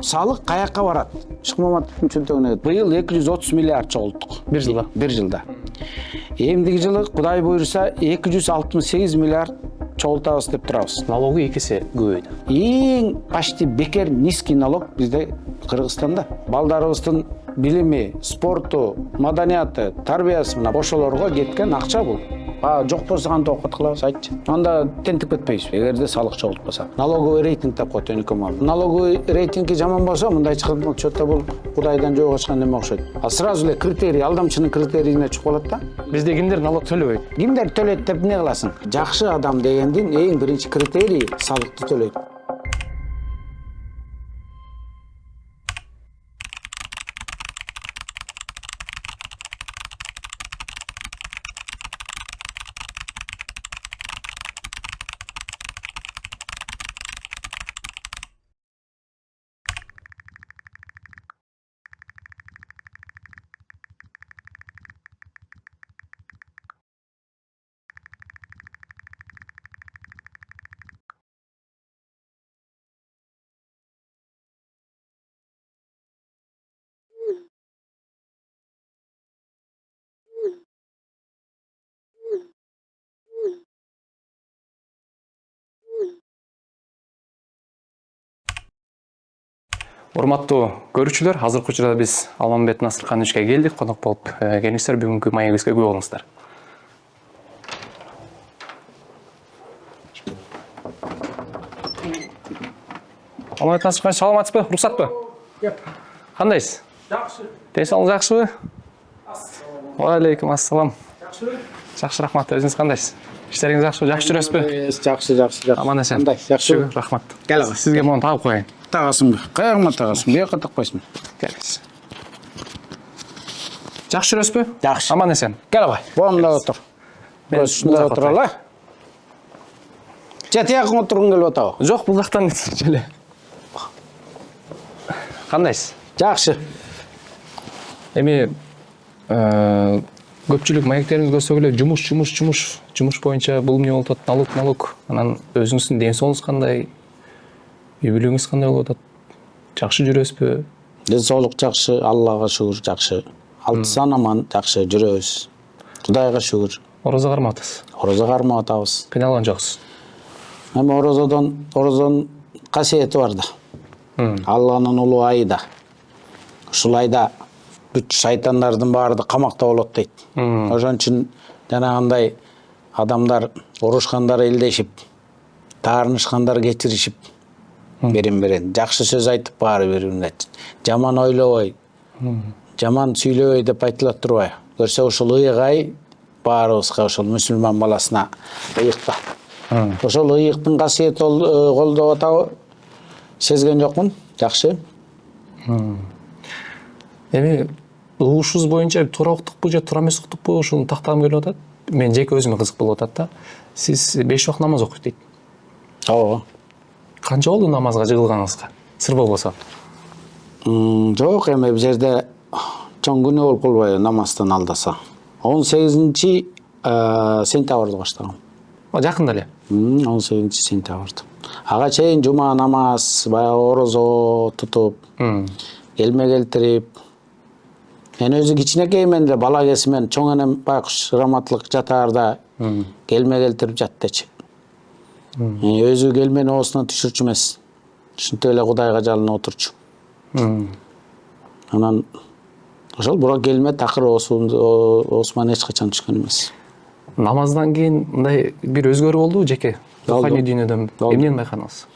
Салык каякка барат? Шыкмаматовдун чөнтөгүнө быйыл 230 миллиард чогулттук. Бир жылда. Бир жылда. Эмдиги жылы Кудай буйруса 268 миллиард чогултабыз деп турабыз. Налогу 2 есе көбөйдү. Эң почти бекер низкий налог бизде Кыргызстанда. Балдарыбыздын билими, спорту, маданияты, тарбиясы мына ошолорго кеткен акча бул. Жок болсо кантип окут кылабыз айтчы. Анда тентип кетпейбиз эгерде салык чогултпаса. Налоговый рейтинг деп коет өнүкөм. Налоговый рейтинги жаман болсо мындай чыгып отчетто бул Кудайдан жөө ачкан неме окшойт. Сразу эле критерий, алдамчынын критерийине чыгып калат да. Бизде кимдер налог төлөбөйт? Кимдер төлөйт деп эмне кыласың? Жакшы адам дегендин эң биринчи критерийи салыкты төлөйт. Урматтуу көрүүчүлөр, азыркы учурда биз Алмамбет Насыркановичке келдик, конок болуп келиңиздер, бүгүнкү маегибизге күбө болуңуздар. Алмамбет Насырканович, саламатсызбы? Уруксатпы? Кандайсыз? Жакшы. Ден соолугуңуз жакшыбы? Алейкум ассалам. Жакшы. Жакшы, рахмат. Өзүңүз кандайсыз? Иштериңиз жакшыбы? Жакшы жүрөсүзбү? Жакшы. Аман эсен. Кандай? Жакшы. Шүгүр, рахмат. Кел ага. Сизге муну тагып коеюн. Тагасыңбы? Каягыма тагасың? Бияка такпайсың. Келиңиз. Жакшы жүрөсүзбү? Жакшы. Аман эсен. Кел ага. Боомда отур. Мен Ушунда музакка отур ала. Тиякың отургуң келип атабы? Жок, бул жактан эле. Кандайсыз? Жакшы. Эми көпчүлүк маектериңизди көрсөк эле жумуш боюнча бул эмне болуп атат? Налог. Анан өзүңүздүн ден соолугуңуз кандай? Үй бүлөгүңүз кандай болуп атат? Жакшы жүрөсүзбү? Ден соолук жакшы, Аллага шүгүр жакшы. Алтысан аман жакшы жүрөбүз. Кудайга шүгүр. Орозо кармап атасыз? Орозо кармап атабыз. Кыйналган жоксуз? Эми орозонун касиети бар да. Алланын улуу айы да. Ушул айда бүт шайтандардын баары камакта болот дейт. Ошон үчүн жанагындай адамдар урушкандар элдешип, таарынышкандар кечиришип, берин жакшы сөз айтып баары бирине. Жаман ойлобой, жаман сүйлөбөй деп айтылат турбайбы? Көрсө ушул ыйык ай баарыбызга, ошол мусулман баласына ыйыкта. Ошол ыйыктын касиети колдоп атабы? Сезген жокмун? Жакшы. Эми угушубуз боюнча туура уктукпу же туура эмес уктукпу, ушуну тактагым келип атат. Мен жеке өзүмө кызык болуп атат да. Сиз 5 убакыт намаз окуйт дейт. Ооба. Канча болду намазга жыгылганыңызга? Сыр болбосо. Жок, эми бул жерде чоң күнөө болуп калбайбы намаздан алдаса. 18 сентябрда баштагам. Жакында эле. 18 сентябрда. Ага чейин жума намаз, баягы орозо тутуп, келме келтирип. Мен өзү кичинекеймен эле бала кезимен чоң энем байкуш раматлык жатаарда келме келтирип жаттычы. Өзү келмени оосуна түшүрчү эмес. Ушинтип эле Кудайга жалынып отурчу. Анан ошол бура келме такыр оосуман эч качан түшкөн эмес. Намаздан кийин мындай бир өзгөрүү болдубу жеке? Руханий дүйнөдөн эмнени байкадыңыз?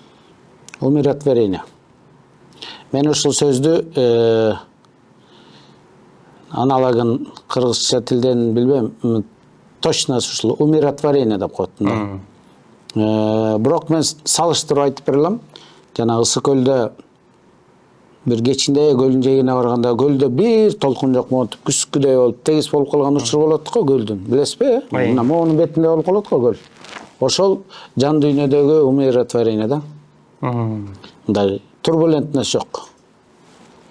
Умиротворение. Мен ушул сөздү аналогын кыргызча тилден билбейм, точно ушул умиротворение деп коет. Бирок мен салыштырып айтып бере алам. Жана Ысык көлдө бир кечинде көлдүн жээгине барганда көлдө бир толкун жок, монтип күскүдөй болуп, тегиз болуп калган учур болот го көлдүн. Билесизби? Мына моунун бетинде болуп калат го көл. Ошол жан дүйнөдөгү умиротворение да. Мындай турбулентность жок.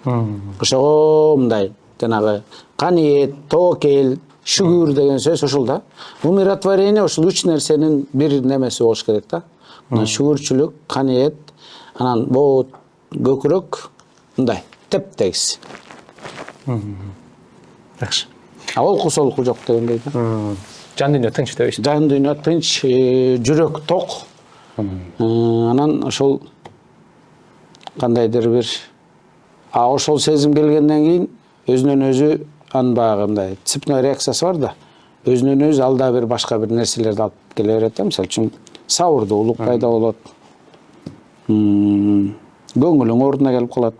Ошого мындай жанагы каниет, тоокел, шүгүр деген сөз ошол да. Умиротворение ошол үч нерсенин бир немеси болуш керек да. Мына шүгүрчүлүк, каниет, анан боот, көкүрөк, мындай теп-тегиз. Жакшы. Олку солку жок дегендей да. Жан дүйнө тынч дебейсиз. Жан дүйнө тынч, жүрөк ток. Анан ошол кандайдыр бир ошол сезим келгенден кийин өзүнөн өзү анын баягы мындай цепной реакциясы бар да. Өзүнөн өзү алда бир башка бир нерселерди алып келе берет да. Мисалы үчүн сабырдуулук пайда болот. Көңүлүң ордуна келип калат.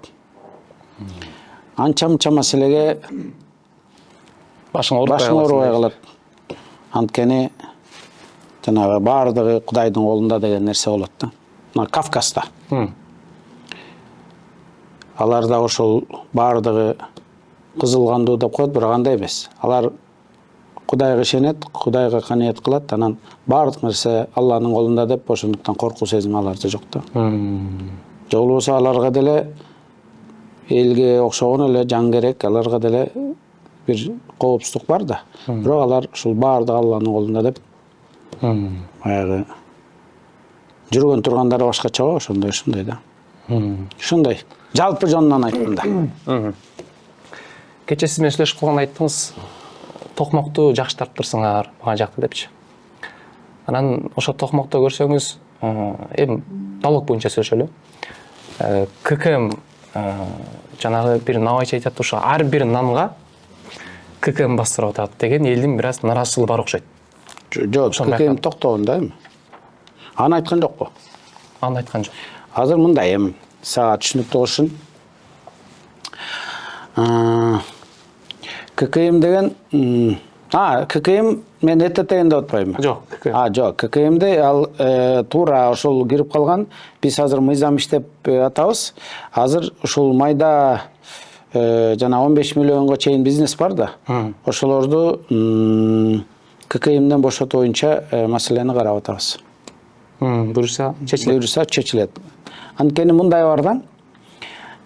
Анча-мынча маселеге Башың оорубай калат. Анткени жанагы баардыгы Кудайдын колунда деген нерсе болот да. Мына Кавказда. Аларда ошол баардыгы кызыл кандуу деп коет, бирок андай эмес. Алар Кудайга ишенет, Кудайга канаат кылат, анан баардык нерсе Алланын колунда деп ошондуктан коркуу сезими аларда жок да. Же болбосо аларга деле элге окшогон эле жан керек, аларга деле бир коопсуздук бар да. Бирок алар ушул баардыгы Алланын колунда деп баягы жүргөн тургандары башкача го, ошондой да. Ушундай. Жалпы жонунан айтканда. Кече сиз менен сүйлөшүп калганда айттыңыз, токмокту жакшы тарттырсыңар, буга жакты депчи. Анан ошо токмокто көрсөңүз, эми налог боюнча сүйлөшөлү. ККМ жанагы бир набайчы айтат, ошо ар бир нанга ККМ бастырып атат деген элдин бир аз наразычылыгы бар окшойт. Жок, ККМ токтогон да эми. Аны айткан жокпу? Аны айткан жок. Азыр мындай эми сага түшүнүктүү болушун. ККМ деген ККМ мен ЭТТ деп атпаймынбы? Жок. Жок. ККМде ал туура ошол кирип калган. Биз азыр мыйзам иштеп атабыз. Азыр ушул майда жана 15 миллионго чейин бизнес бар да. Ошолорду ККМден бошотуу боюнча маселени карап атабыз. Буюрса чечилет. Анткени мындай бар да.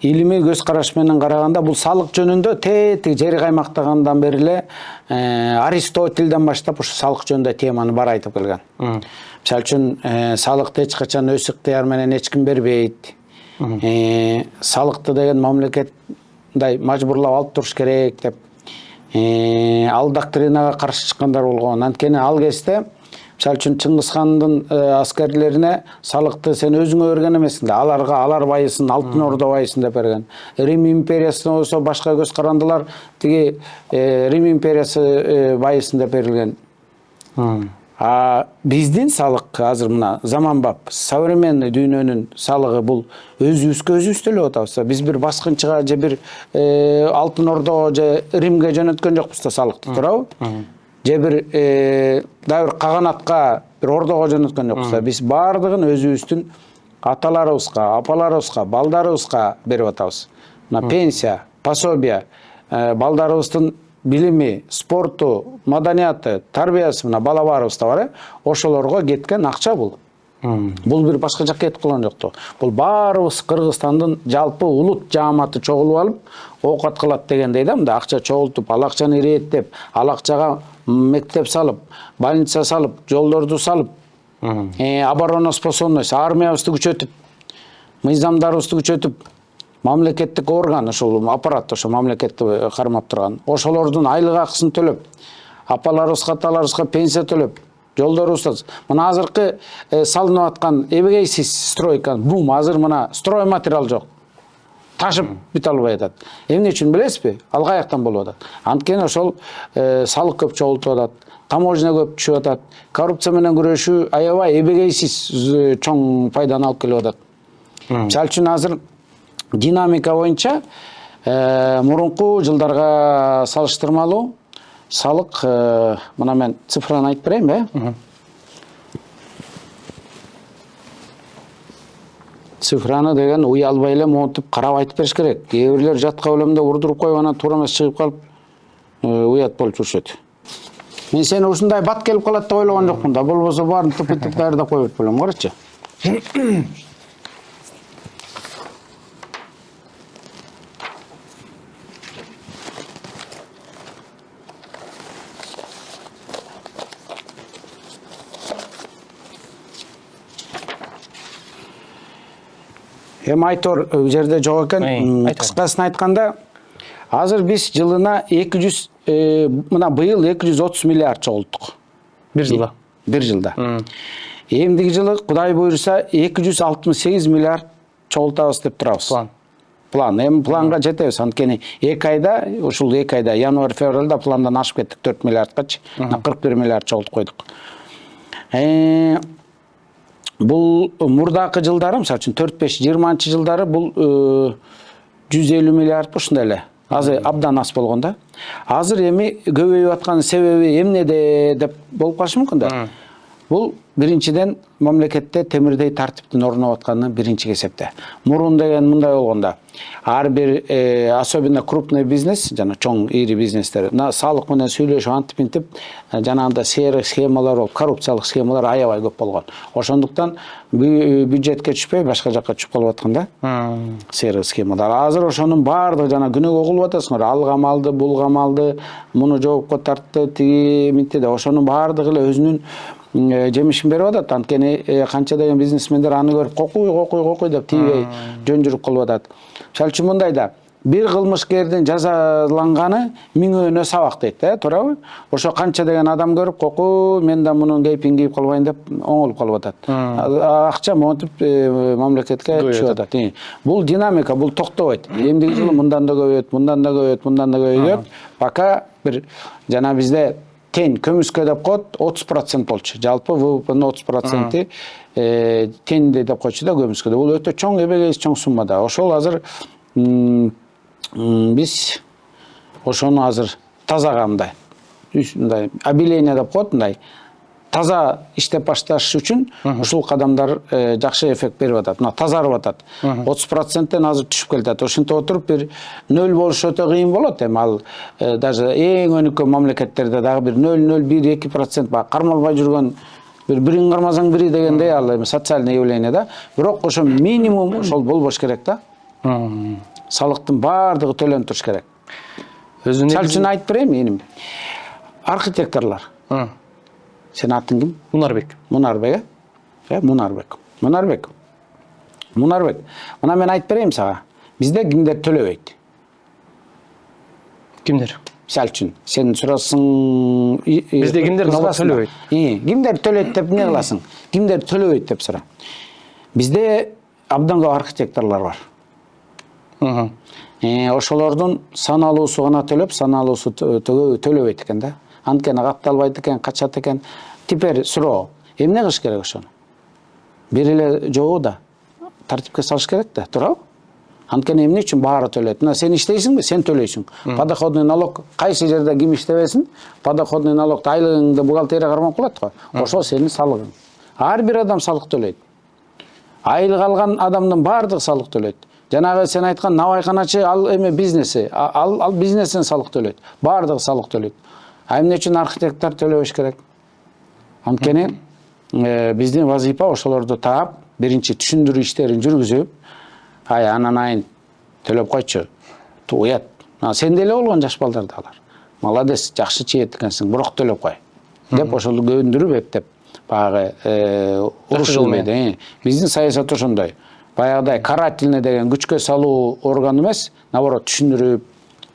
Илимий көз караш менен караганда бул салык жөнүндө тетиги жери каймактагандан бери эле Аристотельден баштап ушу салык жөнүндө теманы бар айтып келген. Мисалы үчүн салыкты эч качан өз ыктыяр менен эч ким бербейт. Салыкты деген мамлекет мындай мажбурлап алып туруш керек деп ал доктринага каршы чыккандар болгон. Анткени ал кезде мисалы үчүн Чыңгыз хандын аскерлерине салыкты сен өзүңө берген эмесиң да, аларга алар байысын, Алтын Орда байысын деп берген. Рим империясына болсо башка көз карандылар, тиги Рим империясы байысын деп берилген. Биздин салык азыр мына заманбап современный дүйнөнүн салыгы бул өзүбүзгө өзүбүз төлөп атабыз. Биз бир баскынчыга же бир Алтын Ордого же Римге жөнөткөн жокпуз да салыкты, туурабы? Же бир дагы бир каганатка, бир ордого жөнөткөн жокпуз да. Биз баардыгын өзүбүздүн аталарыбызга, апаларыбызга, балдарыбызга берип атабыз. Мына пенсия, пособие, балдарыбыздын билими, спорту, маданияты, тарбиясы мына бала баарыбызда бар, ошолорго кеткен акча бул. Бул бир башка жакка кетип калган жок. Бул баарыбыз Кыргызстандын жалпы улут жааматы чогулуп алып, оокат кылат дегендей да, мындай акча чогултуп, ал акчаны ирээттеп, ал акчага мектеп салып, больница салып, жолдорду салып, обороноспособность, армиябызды күчөтүп, мыйзамдарыбызды күчөтүп, мамлекеттик орган, ошол аппарат, ошо мамлекетти кармап турган, ошолордун айлык акысын төлөп, апаларыбызга, аталарыбызга пенсия төлөп, жолдорубуз. Мына азыркы салынып аткан эбегейсиз стройка, бум, азыр мына строй материал жок. Ташып бите албай атат. Эмне үчүн билесизби? Ал каяктан болуп атат? Анткени ошол салык көп чогултуп атат, таможня көп түшүп атат, коррупция менен күрөшүү аябай эбегейсиз чоң пайданы алып келип атат. Мисалы үчүн азыр динамика боюнча мурунку жылдарга салыштырмалуу салык, мына мен цифраны айтып берейинби? Цифраны деген уялбай эле монтип карап айтып бериш керек. Кээ бирлер жатка өлөмдө урдуруп коюп анан туура эмес чыгып калып уят болуп жүрүшөт. Мен сени ушундай бат келип калат деп ойлогон жокмун да, болбосо баарын тыпытып даярдап коюп берип белем, карачы. Эми айтор жерде жок экен. Айтор. Кыскасын айтканда, азыр биз жылына 200 мына быйыл 230 миллиард чогулттук. Бир жылда. Бир жылда. Эмдиги жылы Кудай буйруса 268 миллиард чогултабыз деп турабыз. План. Эми планга жетебиз. Анткени 2 айда, ушул 2 айда январь, февралда пландан ашып кеттик 4 миллиардкачы. 41 миллиард чогултуп койдук. Бул мурдакы жылдары, мисалы үчүн 4-5-20 жылдары бул 150 миллиард ушундай эле. Азыр абдан аз болгон да. Азыр эми көбөйүп аткан себеби эмнеде деп болуп калышы мүмкүн да. Бул биринчиден мамлекетте темирдей тартиптин орноп атканы биринчи эсепте. Мурун деген мындай болгондо, ар бир особенно крупный бизнес, жана чоң ири бизнестер, салык менен сүйлөшүп антип жанагындай серик схемалар болуп, коррупциялык схемалар аябай көп болгон. Ошондуктан бюджетке түшпөй башка жакка түшүп калып аткан да. Серик схемалар. Азыр ошонун баардыгы жана күнөөгө кылып атасыңар. Ал камалды, бул камалды, муну жоопко тартты, тиги мынтип деп ошонун баардыгы эле өзүнүн жемишин берип атат. Анткени канча деген бизнесмендер аны көрүп кокуй деп тийбей жөн жүрүп калып атат. Мисалы үчүн мындай да, бир кылмышкердин жазаланганы миңөөнө сабак дейт, туурабы? Ошо канча деген адам көрүп кокуй, мен да мунун кейпин кийип калбайын деп оңолуп калып атат. Акча монтип мамлекетке түшүп атат. Бул динамика, бул токтобойт. Эмдиги жылы мындан да көбөйөт, мындан да көбөйөт, мындан да көбөйөт. Пока бир жана бизде тең көмүскө деп коет 30% болчу. Жалпы ВВПнын 30% теңде деп койчу да көмүскөдө. Бул өтө чоң эбегейс чоң сумма да. Ошол азыр биз ошону азыр тазага мындай обеление деп коет, мындай таза иштеп башташ үчүн ушул кадамдар жакшы эффект берип атат. Мына тазарып атат. 30%тен азыр түшүп келатат. Ошентип отуруп бир 0 болуш өтө кыйын болот. Эми ал даже эң өнүккөн мамлекеттерде дагы бир 0,0-1-2% баг кармалбай жүргөн бирин кармасаң бири дегендей ал эми социальный явление да. Бирок ошо минимум ошол болбош керек да. Салыктын баардыгы төлөнүп туруш керек. Мисалы үчүн айтып берейин менин. Архитекторлар. Сен атың ким? Мунарбек. Мунарбек, Мунарбек. Мына мен айтып берейин сага. Бизде кимдер төлөбөйт? Кимдер? Мисалы үчүн, сен сурасың, бизде кимдер налог төлөбөйт? Кимдер төлөйт деп эмне кыласың? Кимдер төлөбөйт деп сура. Бизде абдан көп архитекторлар бар. Ошолордун саналуусу гана төлөп, саналуусу төлөбөйт экен да. Анткени катталбайт экен, качат экен. Теперь суроо. Эмне кылыш керек ошону? Бир эле жобу да тартипке салыш керек да, туурабы? Анткени эмне үчүн баары төлөйт? Мына сен иштейсиңби? Сен төлөйсүң. Подоходный налог кайсы жерде ким иштебесин? Подоходный налогду айлыгыңды бухгалтерия кармап калат го. Ошол сенин салыгың. Ар бир адам салык төлөйт. Айлык алган адамдын баардыгы салык төлөйт. Жанагы сен айткан навайканачы ал эме бизнеси, ал бизнесин салык төлөйт. Баардыгы салык төлөйт. А эмне үчүн архитектор төлөбөш керек? Анткени биздин вазифа ошолорду таап, биринчи түшүндүрүү иштерин жүргүзүп, анан айын төлөп койчу. Уят. Сен деле болгон жаш балдар да алар. Молодец, жакшы чиет экенсиң, бирок төлөп кой. Деп ошол көндүрүп эптеп, баягы урушулбайт. Биздин саясат ошондой. Баягыдай карательный деген күчкө салуу орган эмес, наоборот түшүндүрүп,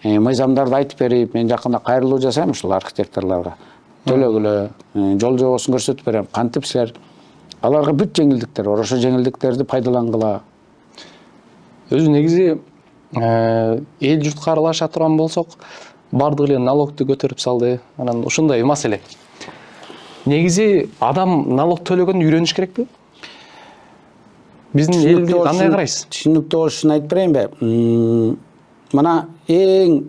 мыйзамдарды айтып берип, мен жакында кайрылуу жасайм ушул архитекторлорго. Төлөгүлө, жол жобосун көрсөтүп берем, кантип силер аларга бүт жеңилдиктер бар, ошо жеңилдиктерди пайдалангыла. Өзү негизи эл журтка аралаша турган болсок, бардык эле налогду көтөрүп салды. Анан ушундай маселе. Негизи адам налог төлөгөнү үйрөнүш керекпи? Биздин элди кандай карайсыз? Түшүнүктүү болуш үчүн айтып берейинби? Мына эң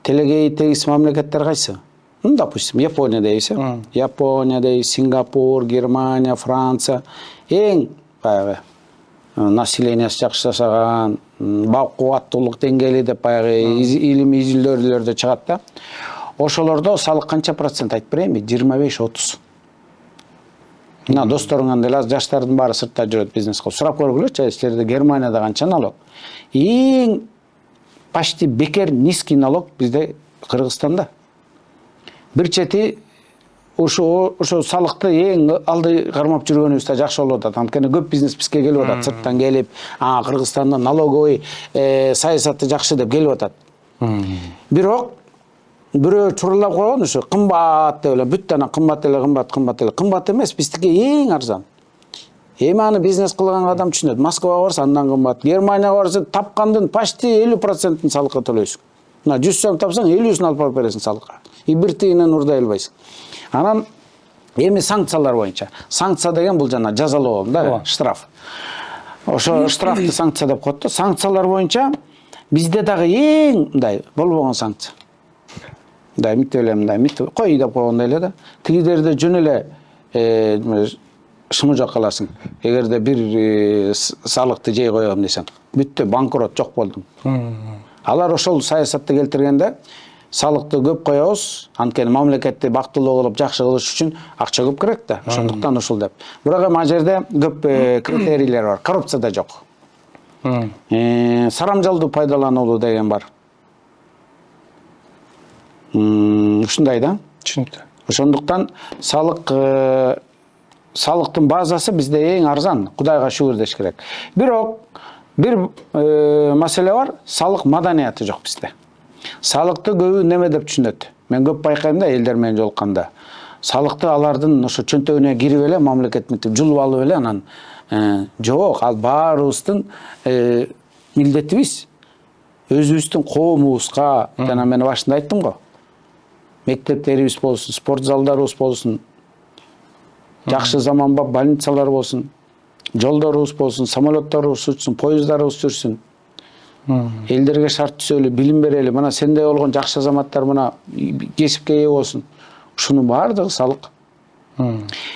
телегей тегис мамлекеттер кайсы? Допустим, Япония дейбиз. Япония дейбиз, Сингапур, Германия, Франция. Эң баягы населениясы жакшы жашаган, кубаттуулук деңгээли деп баягы илимий изилдөөлөрдө чыгат да. Ошолордо салык канча процент айтып берейинби? 25-30. Мына досторуңан деле жаштардын баары сыртта жүрөт бизнес кылып. Сурап көргүлөчү, силерде Германияда канча налог? Эң почти бекер низкий налог бизде Кыргызстанда. Бир чети ошо салыкты эң алды кармап жүргөнүбүз да жакшы болуп атат. Анткени көп бизнес бизге келип атат, сырттан келип, Кыргызстанда налоговый саясаты жакшы деп келип атат. Бирок бирөө чурулап койгон ушу кымбат деп эле, бүт анан кымбат эле, кымбат эле. Кымбат эмес, биздики эң арзан. Эми аны бизнес кылган адам түшүнөт. Москвага барса андан кымбат, Германияга барса тапкандын почти 50% салыкка төлөйсүң. Мына 100 сом тапсаң 50-син алып барып бересиң салыкка. И бир тыйынын урдай албайсың. Анан эми санкциялар боюнча. Санкция деген бул жана жазалоо да, штраф. Ошо штрафты санкция деп коет да. Санкциялар боюнча бизде дагы эң мындай болбогон санкция. Мындай мынтип эле, мындай кой деп койгондой эле да. Тигидерде жөн эле шымыжак каласың. Эгерде бир салыкты жей коем десең, бүттү, банкрот, жок болдуң. Алар ошол саясатты келтиргенде салыкты көп коебуз, анткени мамлекетти бактылуу кылып жакшы кылыш үчүн акча көп керек да. Ошондуктан ушул деп. Бирок эми ал жерде көп критерийлер бар. Коррупция да жок. Сарамжалдуу пайдалануулу деген бар. Ушундай да. Түшүнүктүү. Ошондуктан салыктын базасы бизде эң арзан. Кудайга шүгүр деш керек. Бирок бир маселе бар, салык маданияты жок бизде. Салыкты көбү неме деп түшүнөт. Мен көп байкайм да элдер менен жолукканда. Салыкты алардын ошо чөнтөгүнө кирип эле мамлекет мынтип жулуп алып эле анан жок, ал баарыбыздын милдетибиз. Өзүбүздүн коомубузга, жана мен башында айттым го. Мектептерибиз болсун, спорт залдарыбыз болсун, жакшы заманбап больницалар болсун, жолдорубуз болсун, самолетторубуз учсун, поезддарыбыз жүрсүн. Элдерге шарт түзөлү, билим берели. Мына сендей болгон жакшы азаматтар мына кесипке ээ болсун. Ушунун баардыгы салык.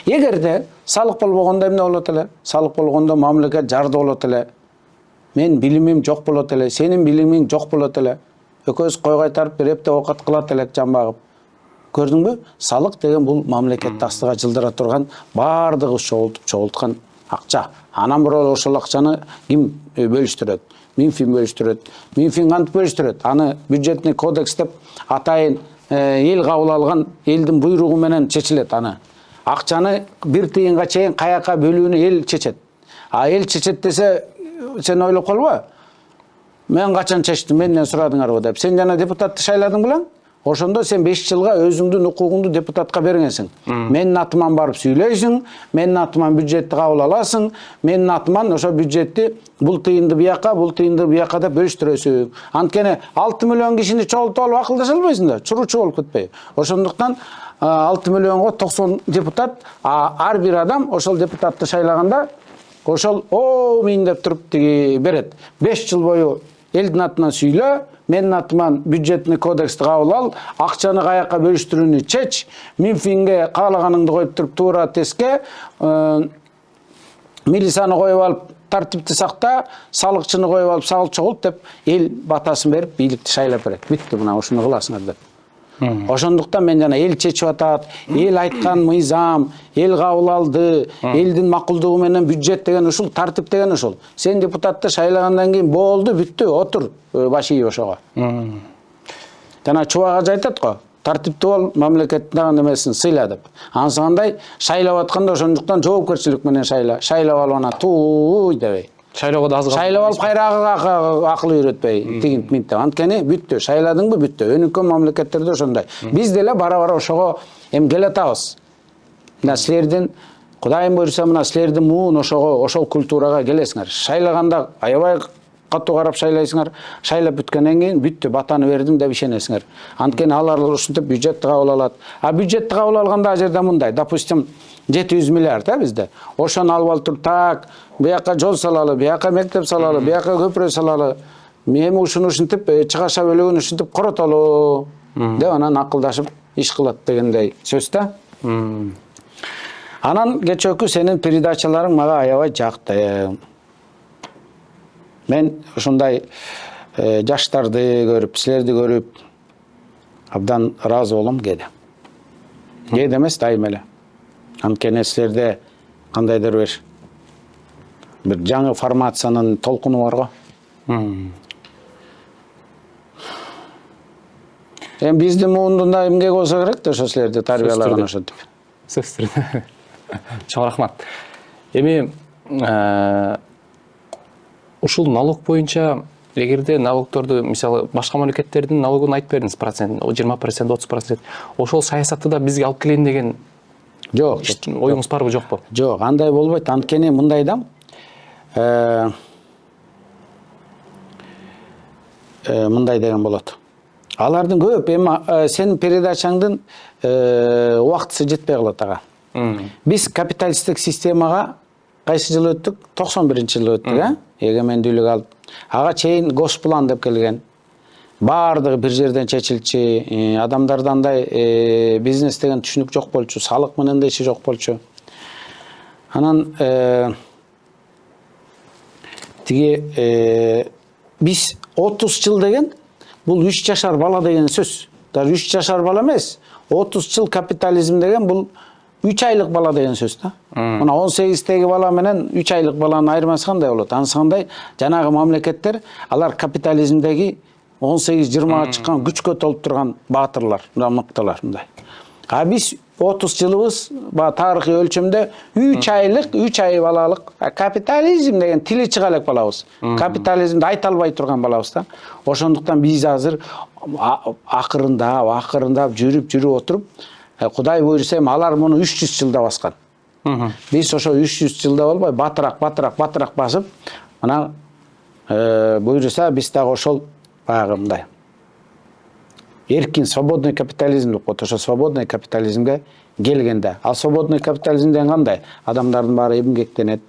Эгерде салык болбогондо эмне болот эле? Салык болгондо мамлекет жарды болот эле. Мен билимим жок болот эле, сенин билимиң жок болот эле. Экөөбүз кой кайтарып бир эптеп оокат кылат элек жан багып. Көрдүңбү? Салык деген бул мамлекетти астыга жылдыра турган баардыгы чогулткан акча. Анан бирок ошол акчаны ким бөлүштүрөт? Минфин бөлүштүрөт. Минфин кантип бөлүштүрөт? Аны бюджетный кодекс деп атайын эл кабыл алган элдин буйругу менен чечилет аны. Акчаны бир тыйынга чейин каяка бөлүүнү эл чечет. А эл чечет десе сен ойлоп калба. Мен качан чечтим, менден сурадыңарбы деп. Сен жана депутатты шайладың белең? Ошондо сен 5 жылга өзүңдүн укугуңду депутатка бергенсиң. Менин атыман барып сүйлөйсүң, менин атыман бюджетти кабыл аласың, менин атыман ошо бюджетти бул тыйынды бияка, бул тыйынды бияка деп бөлүштүрөсүң. Анткени 6 миллион кишини чогултуп алып акылдаша албайсың да, чуручу болуп кетпей. Ошондуктан 6 миллионго 90 депутат, ар бир адам ошол депутатты шайлаганда ошол мин деп туруп тиги берет. 5 жыл бою элдин атынан сүйлө, менин атыман бюджетный кодексти кабыл ал, акчаны каяка бөлүштүрүүнү чеч, Минфинге каалаганыңды коюп туруп туура теске, милицияны коюп алып тартипти сакта, салыкчыны коюп алып сагыл чогулт деп эл батасын берип бийликти шайлап берет. Бүттү, мына ушуну кыласыңар деп. Ошондуктан мен жана эл чечип атат, эл айткан мыйзам, эл кабыл алды, элдин макулдугу менен бюджет деген ушул, тартип деген ушул. Сен депутатты шайлагандан кийин болду, бүттү, отур, баш ийип ошого. Жана Чубак ажы айтат го, тартиптүү бол, мамлекеттин немесин сыйла деп. Анысы кандай шайлап атканда ошондуктан жоопкерчилик менен шайла. Шайлап алып ана туй дебей. Шайлоого да аз шайлап алып кайра акыл үйрөтпөй, тигинт минт деп. Анткени бүттү, шайладыңбы бүттү. Өнүккөн мамлекеттерде ошондой. Биз деле бара-бара ошого эми келе атабыз. Мына силердин Кудайым буйруса мына силердин муун ошого, ошол культурага келесиңер. Шайлаганда аябай катуу карап шайлайсыңар. Шайлап бүткөндөн кийин бүттү, батаны бердим деп ишенесиңер. Анткени алар ушинтип бюджетти кабыл алат. А бюджетти кабыл алганда ал жерде мындай, допустим, 700 миллиард бизде. Ошону алып алып туруп так, бияка жол салалы, бияка мектеп салалы, бияка көпүрө салалы. Эми ушуну ушинтип чыгаша бөлөгүн ушинтип коротолу деп анан акылдашып иш кылат дегендей сөз да. Анан кечөөкү сенин передачаларың мага аябай жакты. Мен ушундай жаштарды көрүп, силерди көрүп абдан ыраазы болом кээде. Кээде эмес, дайым эле. Анткени силерде кандайдыр бир жаңы формациянын толкуну бар го. Эми биздин муундун да эмгеги болсо керек да ошо силерди тарбиялаган ошентип. сөзсүз түрдө. Чоң рахмат. Эми ушул налог боюнча эгерде налогторду мисалы башка мамлекеттердин налогун айтып бердиңиз процентин 20%, 30%. Ошол саясатты да бизге алып келейин деген Жок. оюңуз барбы жокпу? Жок, андай болбойт. Анткени мындай да. Мындай деген болот. Алардын көп эми сенин передачаңдын убактысы жетпей калат ага. Биз капиталисттик системага кайсы жылы өттүк? 91-жылы өттүк, эгемендүүлүк алып. Ага чейин госплан деп келген. Бардыгы бир жерден чечилчү, адамдарда андай бизнес деген түшүнүк жок болчу, салык менен да иши жок болчу. Анан тиги биз 30 жыл деген бул 3 жашар бала деген сөз. Даже 3 жашар бала эмес. 30 жыл капитализм деген бул 3 айлык бала деген сөз да. Мына 18-теги бала менен 3 айлык баланын айырмасы кандай болот? Анысы кандай? Жанагы мамлекеттер алар капитализмдеги 18-20га чыккан күчкө толуп турган баатырлар, мыктылар мындай. А биз 30 жылыбыз тарыхый өлчөмдө 3 айлык, 3 ай балалык капитализм деген тили чыга элек балабыз. Капитализмди айта албай турган балабыз да. Ошондуктан биз азыр акырындап жүрүп отуруп, Кудай буйруса эми алар муну 300 жылда баскан. Биз ошо 300 жылда болбой батыраак басып, мына буйруса биз дагы ошол баягы мындай эркин свободный капитализм деп коет. Ошо свободный капитализмге келгенде. Ал свободный капитализм деген кандай? Адамдардын баары эмгектенет,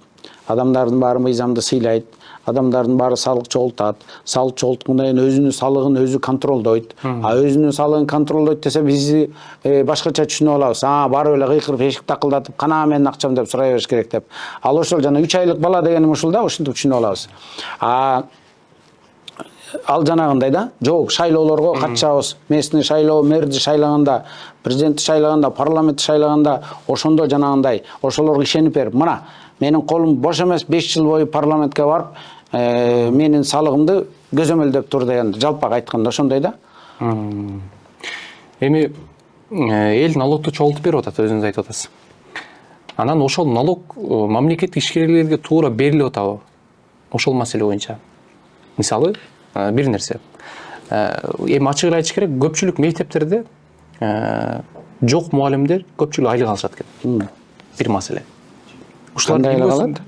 адамдардын баары мыйзамды сыйлайт, адамдардын баары салык чогултат. Салык чогулткандан кийин өзүнүн салыгын өзү контролдойт. А өзүнүн салыгын контролдойт десе бизди башкача түшүнүп алабыз. Барып эле кыйкырып эшик такылдатып, кана менин акчам деп сурай бериш керек деп. Ал ошол жана 3 айлык бала дегеним ушул да, ушинтип түшүнүп алабыз. Ал жанагындай да, жок шайлоолорго катышабыз. Местный шайлоо, мэрди шайлаганда, президентти шайлаганда, парламентти шайлаганда, ошондо жанагындай ошолорго ишенип берип, мына менин колум бош эмес, 5 жыл бою парламентке барып, менин салыгымды көзөмөлдөп тур деген жалпак айтканда ошондой да. Эми эл налогду чогултуп берип атат, өзүңүз айтып атасыз. Анан ошол налог мамлекеттик ишкерлерге туура берилип атабы? Ошол маселе боюнча. Мисалы, бир нерсе. Эми ачыгын айтыш керек, көпчүлүк мектептерде жок мугалимдер көпчүлүк айлык алышат экен. Бир маселе. Ушуларды айлык алат?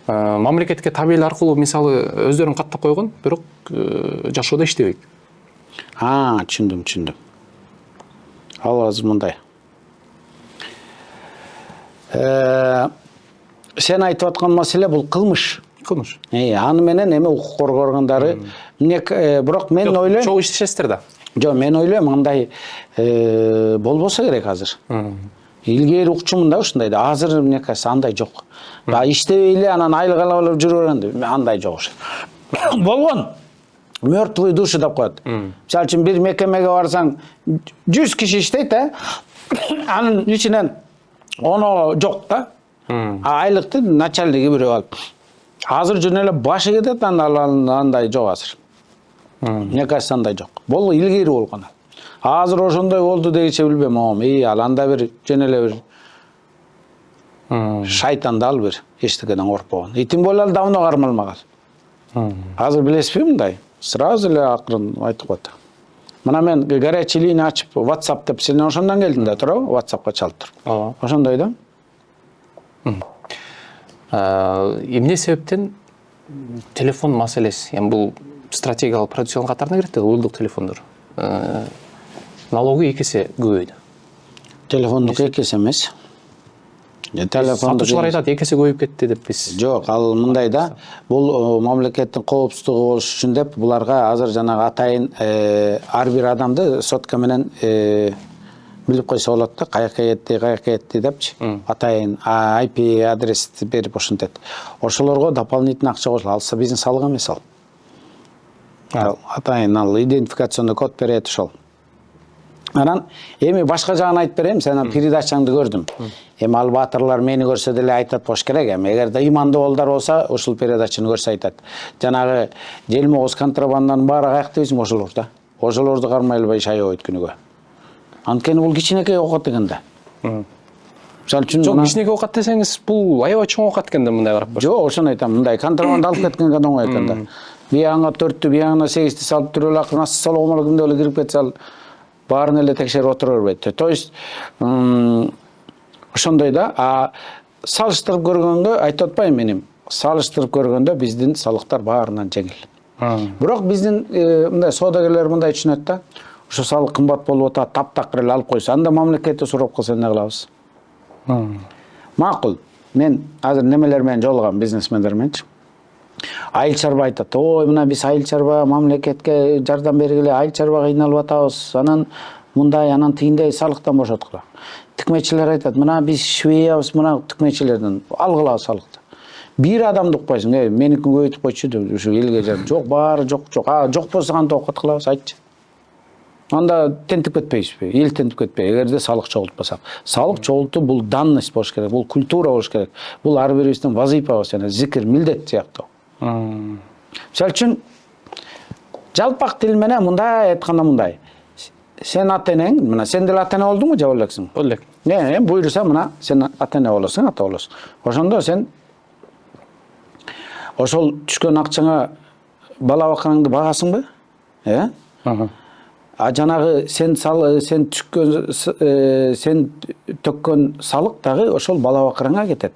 Мамлекетке табел аркылуу мисалы өздөрүн каттап койгон, бирок жашоодо иштебейт. Түшүндүм. Ал азыр мындай. Сен айтып аткан маселе бул кылмыш. Аны менен эми укук коргоо органдары бирок мен ойлойм. Чогуу иштешесиздер да. Жок, мен ойлойм андай болбосо керек азыр. Илгери укчумун да ушундай да. Азыр мне кажется андай жок. Иштебей эле анан айлык ала алып жүрө берген андай жок ошо. Болгон. Мертвые души деп коет. Мисалы үчүн бир мекемеге барсаң 100 киши иштейт, анын ичинен 10 жок да. Айлыкты начальниги бирөө алып. Азыр жөн эле башы кетет, андай жок азыр. Мне кажется андай жок. Бул илгери болгон. Азыр ошондой болду дегиче билбем, ал анда бир жөн эле бир шайтандал бир эчтекеден коркпогон. Тем более ал давно кармалмаган. Азыр билесизби мындай? Сразу эле акырын айтып коет. Мына мен горячий линия ачып, WhatsApp деп сен ошондон келдиң да, туурабы? WhatsAppка чалып туруп. Ошондой да. Эмне себептен телефон маселеси, эми бул стратегиялык продукциянын катарына кирет да, уюлдук телефондор. Налогу 2 эсе көбөйдү. Телефондук 2 эсе эмес. Сатуучулар айтат 2 эсе көбөйүп кетти деп биз. Жок, ал мындай да. Бул мамлекеттин коопсуздугу болуш үчүн деп буларга азыр жанагы атайын ар бир адамды сотка менен билип койсо болот да, каяка кетти депчи. Атайын IP адрести берип ошентет. Ошолорго дополнительный акча кошулат. Алса биздин салык эмес ал. Атайын ал идентификационный код берет ошол. Анан эми башка жагын айтып берем, сен передачаңды көрдүм. Эми ал баатырлар мени көрсө деле айтат бош керек эми. Эгерде имандуу балдар болсо, ушул передачаны көрсө айтат. Жанагы желмогуз контрабанданын баары каякта дейсиң ошолор да. Ошолорду кармай албай шаябайт күнүгө. Анткени бул кичинекей окот экен да. Мисалы үчүн Жок, кичинекей оокат десеңиз, бул аябай чоң оокат экен да, мындай карап көрсөң. жок, ошону айтам. Мындай контрабанда алып кеткенге оңой экен да. Биягыңа 4-тү, биягыңа 8-ти салып туруп эле акырын ассалому алейкум деп эле кирип кетсе, ал баарын эле текшерип отура бербейт. То есть ошондой да. А салыштырып көргөнгө айтып атпайм менин. Салыштырып көргөндө биздин салыктар баарынан жеңил. Бирок биздин мындай соодагерлер мындай түшүнөт да. Ошо салык кымбат болуп атат, таптакыр эле алып койсо, анда мамлекетти сурап калса эмне кылабыз? Макул. Мен азыр немелер менен жолугам, бизнесмендер мененчи. Айыл чарба айтат. Ой, мына биз айыл чарба мамлекетке жардам бергиле, айыл чарба кыйналып атабыз. Анан мындай, анан тигиндей салыктан бошоткула. Тикмечилер айтат, мына биз швеябыз, мына тикмечилерден алгыла салыкты. Бир адамды укпайсың, меникин көбөйтүп койчу деп ушу элге жардам. Жок, баары жок. Жок болсо кантип окат кылабыз, айтчы. Анда тентип кетпейбизби? Эл тентип кетпей, эгерде салык чогултпасак. Салык чогултуу бул данность болуш керек, бул культура болуш керек. Бул ар бирибиздин вазыйпабыз, жана зикир, милдет сыяктуу. Мисалы үчүн жалпак тил менен мындай айтканда мындай. Сен ата энең, мына сен деле ата эне болдуңбу, жабыл элексиң? Болду элек. Буйруса мына сен ата эне болосуң, ата болосуң. Ошондо сен ошол түшкөн акчаңа бала бакканыңды багасыңбы? А жанагы сен төккөн салык дагы ошол бала бакырыңа кетет.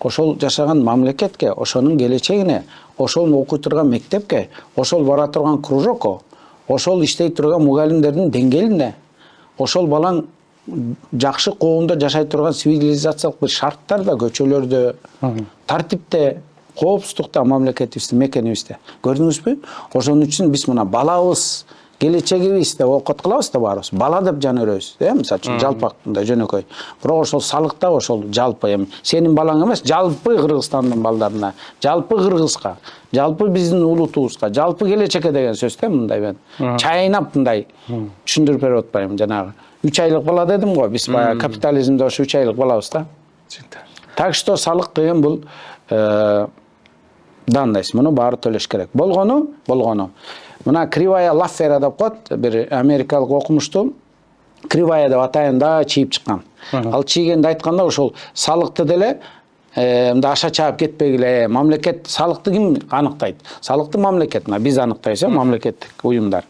Ошол жашаган мамлекетке, ошонун келечегине, ошол окуй турган мектепке, ошол бара турган кружокко, ошол иштей турган мугалимдердин деңгээлине, ошол балаң жакшы коомдо жашай турган цивилизациялык бир шарттарда, көчөлөрдө, тартипте, коопсуздукта мамлекетибизде, мекенибизде. Көрдүңүзбү? Ошон үчүн биз мына балабыз, келечегибиз деп окут кылабыз да баарыбыз. Бала деп жан өрөбүз, мисалы үчүн жалпак мындай жөнөкөй. Бирок ошол салыкта ошол жалпы сенин балаң эмес, жалпы Кыргызстандын балдарына, жалпы кыргызга, жалпы биздин улутубузга, жалпы келечекке деген сөз да мындай мен. Чайнап мындай түшүндүрүп берип атпайм жанагы. 3 айлык бала дедим го, биз баягы капитализмде ошо 3 айлык балабыз да. Так что салык деген бул данность, муну баары төлөш керек. Болгону. Мына кривая Лаффера деп коет, бир америкалык окумуштуу. Кривая деп атайында чийип чыккан. Ал чийгенде айтканда ошол салыкты деле мындай аша чаап кетпегиле, мамлекет салыкты ким аныктайт? Салыкты мамлекет, мына биз аныктайбыз, мамлекеттик уюмдар,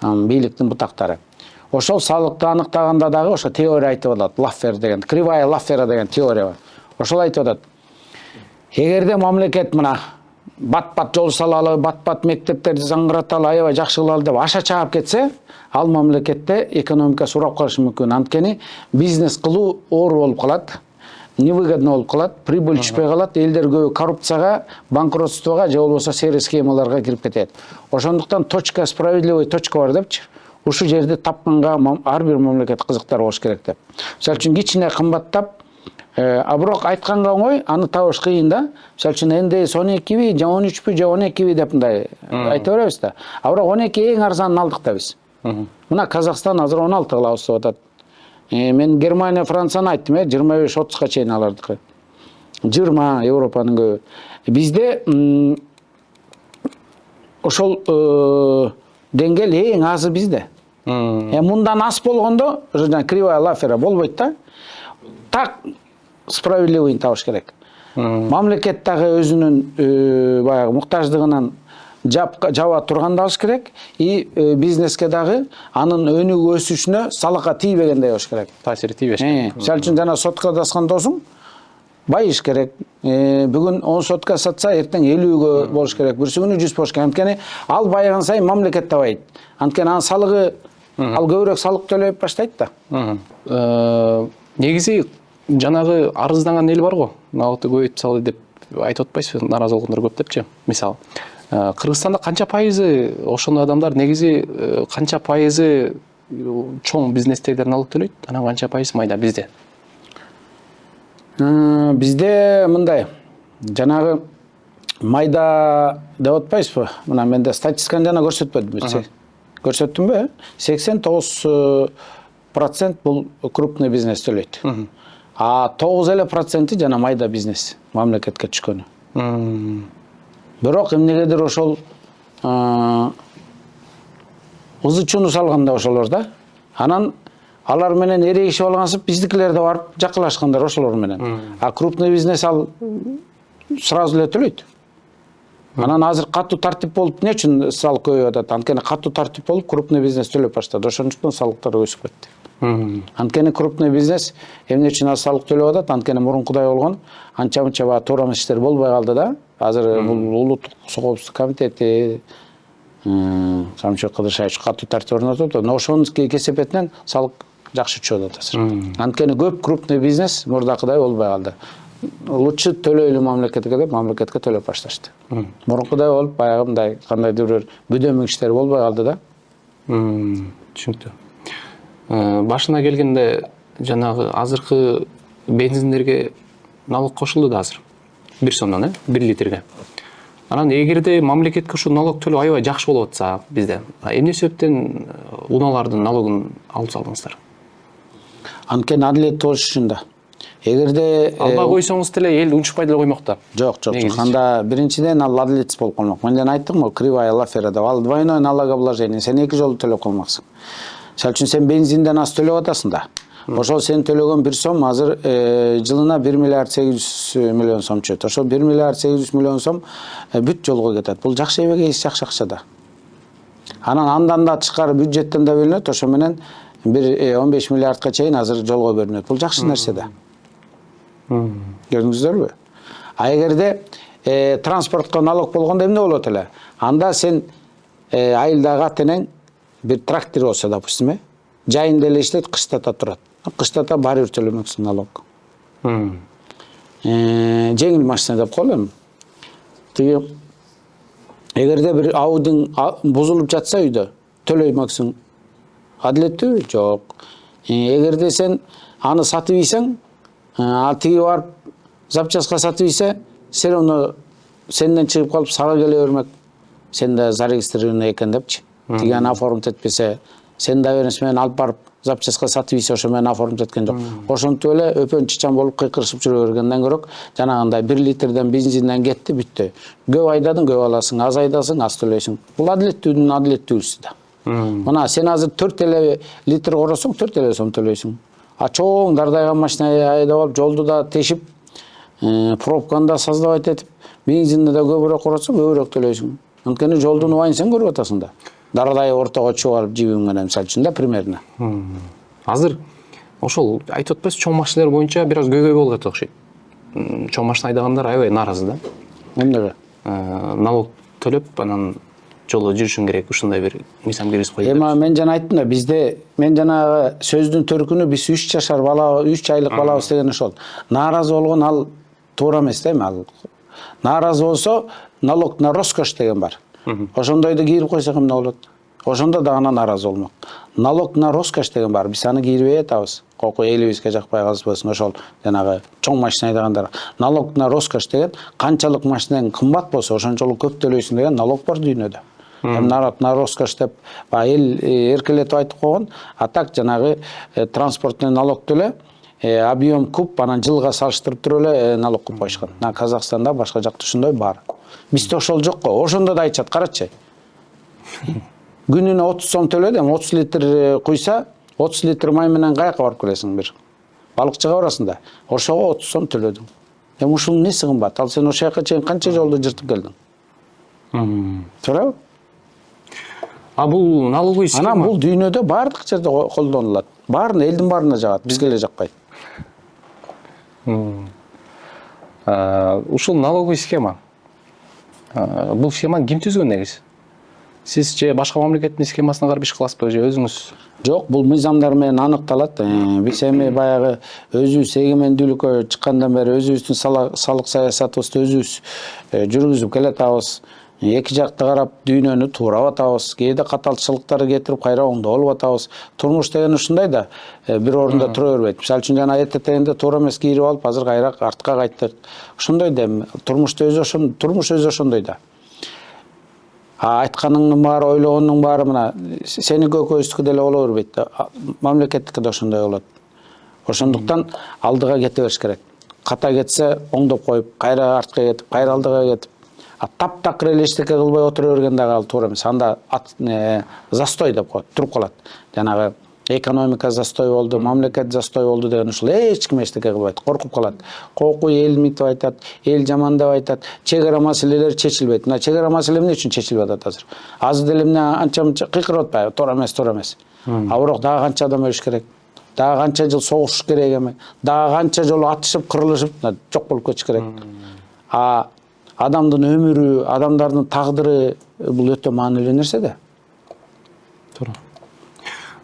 бийликтин бутактары. Ошол салыкты аныктаганда дагы ошо теория айтып атат, Лаффер деген, кривая Лаффера деген теория бар. Ошол айтып атат. Эгерде мамлекет мына бат-бат жол салалы, бат-бат мектептерди жаңгыраталы, аябай жакшы кылалы деп аша чаап кетсе, ал мамлекетте экономика сурап калышы мүмкүн. Анткени бизнес кылуу оор болуп калат, невыгодно болуп калат, прибыль түшпөй калат, элдер көбү коррупцияга, банкротствого же болбосо серый схемаларга кирип кетет. Ошондуктан точка, справедливый точка бар депчи. Ушу жерди тапканга ар бир мамлекет кызыктар болуш керек деп. Мисалы үчүн кичине кымбаттап, а бирок айтканга оңой, аны табыш кыйын да. Мисалы үчүн НДС 12би, же 13пү, же 12би деп мындай айта беребиз да. А бирок 12 эң арзанын алдык да биз. Мына Казакстан азыр 16 кылабыз деп атат. Мен Германия, Францияны айттым, 25-30га чейин алардыкы. 20 Европанын көбү. Бизде ошол деңгээл эң азы бизде. Мындан аз болгондо, жана кривая Лаффера болбойт да. Так справедливый табыш керек. Мамлекет дагы өзүнүн баягы муктаждыгынан жаба турган болуш керек, и бизнеске дагы анын өнүгүп өсүшүнө салыкка тийбегендей болуш керек. Таасири тийбеш керек. Мисалы үчүн жана сотка дасқан досуң байыш керек. Бүгүн 10 сотка сатса, эртең 50гө болуш керек. Бүрсү күнү 100 болуш керек. Анткени ал байыган сайын мамлекет табайт. Анткени анын салыгы ал көбүрөөк салык төлөп баштайт да. Негизи жанагы арызданган эл бар го. Налогду көбөйтүп салы деп айтып атпайсызбы, наразы болгондор көп депчи. Мисалы, Кыргызстанда канча пайызы ошондой адамдар, негизи канча пайызы чоң бизнестерден налог төлөйт, анан канча пайыз майда бизде? Бизде мындай, жанагы майда деп атпайсызбы? Мына менде статистиканы жана көрсөтпөдүм. Көрсөттүмбү? 89% бул крупный бизнес төлөйт. А 9% жана майда бизнес мамлекетке түшкөнү. Бирок эмнегедир ошол ызы чууну салганда ошолор да. Анан Алар менен эрегишип алгансып, биздикилер да барып жакынлашкандар ошолор менен. А крупный бизнес ал сразу эле төлөйт. Анан азыр катуу тартип болуп, эмне үчүн салык көбөйүп атат? Анткени катуу тартип болуп, крупный бизнес төлөп баштады. Ошондуктан салыктар өсүп кетти. Анткени крупный бизнес эмне үчүн аз салык төлөп атат? Анткени мурункудай болгон анча-мынча баа туура эмес иштер болбой калды да. Азыр бул улуттук коопсуздук комитети Самчок Кыдыршаевич катуу тартип орнотуп, ошонун кесепетинен салык жакшы чыгып атат азыр. Анткени көп крупный бизнес мурдакыдай болбой калды. Лучше төлөйлү мамлекетке деп мамлекетке төлөп башташты. Мурункудай болуп, баягы мындай кандайдыр бир бүдөмүк иштер болбой калды да. Түшүнүктүү. Башына келгенде жанагы азыркы бензиндерге налог кошулду да азыр. 1 сомдон, 1 литрге. Анан эгерде мамлекетке ушу налог төлөө аябай жакшы болуп атса бизде, эмне себептен унаалардын налогун алып салдыңыздар? Анткени адилеттүү болуш үчүн да. Эгерде албай койсоңуз деле эл унчукпай деле коймок да. Жок. Анда биринчиден ал адилетсиз болуп калмак. Мен деле айттым го, кривая лафера деп. Ал двойное налогообложение. Сен 2 жолу төлөп калмаксың. Мисалы үчүн сен бензинден аз төлөп атасың да. Ошол сен төлөгөн 1 сом азыр жылына 1 миллиард 800 миллион сом чөйт. Ошол 1 миллиард 800 миллион сом бүт жолго кетет. Бул жакшы эбеге жакшы акча да. Анан андан да тышкары бюджеттен да бөлүнөт. Ошо менен бир 15 миллиардка чейин азыр жолго бөлүнөт. Бул жакшы нерсе да. Көрдүңүздөрбү? А эгерде транспортко налог болгондо эмне болот эле? Анда сен айылда катенең бир трактор болсо, допустим, жайында эле иштейт, кыштата турат. Кыштата баары бир төлөмөксүң налог. Жеңил машина деп коелу. Тиги эгерде бир абудың бузулуп жатса үйдө төлөймөксүң. Адилеттүүбү? Жок. Эгерде сен аны сатып ийсең, тиги барып запчастка сатып ийсе, сен оны сенден чыгып калып сага келе бермек. Сен да зарегистрированный экен депчи. Тиги аны оформить этпесе, сен доверенность менен алып барып запчастка сатып ийсе, ошо менен оформить эткен жок. Ошентип эле өпөн чычан болуп кыйкырышып жүрө бергенден көрөк, жанагындай 1 литрден бензинден кетти, бүттү. Көп айдадың, көп аласың, аз айдасың, аз төлөйсүң. Бул адилеттүүнүн адилеттүүлүсү да. Мына сен азыр 4 литр коросоң, 4 сом төлөйсүң. А чоң дардайган машина айдап алып, жолду да тешип, пробканы да создавать этип, бензинди да көбүрөөк коросоң, көбүрөөк төлөйсүң. Анткени жолдун убайын сен көрүп атасың да. Дардай ортого чыгып алып жибиң менен, мисалы үчүн да, примерно. Азыр ошол айтып атпайсыз, чоң машиналар боюнча бир аз көйгөй болуп атат окшойт. Чоң машина айдагандар аябай нааразы да. Эмнеге? Налог төлөп, анан жолдо жүрүшүң керек, ушундай бир мыйзам киргизип койду. Мен жана айттым да, бизде мен жанагы сөздүн төркүнү биз 3 жашар бала, 3 айлык балабыз деген ошол. Нааразы болгон ал туура эмес да, ал. Нааразы болсо, налог на роскошь деген бар. Ошондойду кийирип койсок эмне болот? Ошондо да ана нааразы болмок. Налог на роскошь деген бар. Биз аны кийирбей атабыз. Коку элибизге жакпай калышпасын, ошол жанагы чоң машина айдагандар. Налог на роскошь деген канчалык машинаң кымбат болсо, ошончолук көп төлөйсүң деген налог бар дүйнөдө. Налог на роскошь деп эл эркелетип айтып койгон, а так жанагы транспортный налог төлө, объем куб, анан жылга салыштырып туруп эле налог кылып коюшкан. Казакстанда башка жакта ушундай бар. Бизде ошол жок го. Ошондо да айтышат, карачы. Күнүнө 30 сом төлөдүм, 30 литр куйса, 30 литр май менен каяка барып келесиң бир? Балыкчыга барасың да. Ошого 30 сом төлөдүң. Ушунун эмнеси кымбат? Ал сен ошол жака чейин канча жолду жыртып келдиң? Туурабы? А бул налоговый схема? Анан бул дүйнөдө бардык жерде колдонулат. Баарына, элдин баарына жагат, бизге эле жакпайт. Ушул налоговый схема. Бул схеманы ким түзгөн негизи? Сиз же башка мамлекеттин схемасына карап иш кыласызбы, же өзүңүз? Жок, бул мыйзамдар менен аныкталат. Биз эми баягы өзүбүз эгемендүүлүккө чыккандан бери өзүбүздүн салык саясатыбызды өзүбүз жүргүзүп келатабыз. Эки жакты карап дүйнөнү туурап атабыз. Кээде каталчылыктарды кетирип кайра оңдолуп атабыз. Турмуш деген ушундай да, бир орунда тура бербейт. Мисалы үчүн жана эртетегенде туура эмес кийирип алып, азыр кайра артка кайттык. Ошондой да, турмуш өзү ошондой да. Айтканыңдын баары, ойлогондун баары мына сенин көкөбүздүкү деле боло бербейт да. Мамлекеттики да ошондой болот. Ошондуктан алдыга кете бериш керек. Ката кетсе оңдоп коюп, кайра артка кетип, кайра алдыга кетип. Таптакыр эле эчтеке кылбай отура берген дагы ал туура эмес. Анда застой деп коет, туруп калат. Жанагы экономика застой болду, мамлекет застой болду деген ушул эч ким эчтеке кылбайт, коркуп калат. Кокуй эл митип айтат, эл жамандап айтат, чек ара маселелер чечилбейт. Мына чек ара маселе эмне үчүн чечилип атат азыр? Азыр деле эмне анча-мынча кыйкырып атпайбы? Туура эмес. А бирок дагы канча адам өлүш керек? Дагы канча жыл согуш керек эми? Дагы канча жолу атышып, кырылышып, жок болуп кетиш керек. А адамдын өмүрү, адамдардын тагдыры бул өтө маанилүү нерсе да. Туура.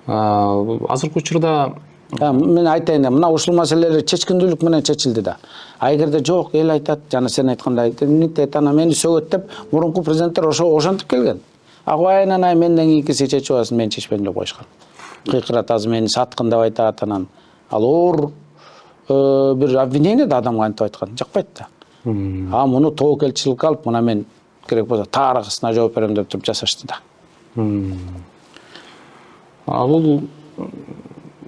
Азыркы учурда мен айтайын да, мына ушул маселелер чечкиндүүлүк менен чечилди да. А эгерде жок, эл айтат, жана сен айткандай, ана мени сөгөт деп мурунку президенттер ошентип келген. Агайынан менден кийинкиси чечип алсын, мен чечпейм деп коюшкан. Кыйкырат, азыр мени саткын деп айтат анан. Ал оор бир обвинение да адамга антип айткан, жакпайт да. А муну тобокелчиликке алып, мына мен керек болсо таарыгысына жооп берем деп туруп жасашты да. Бул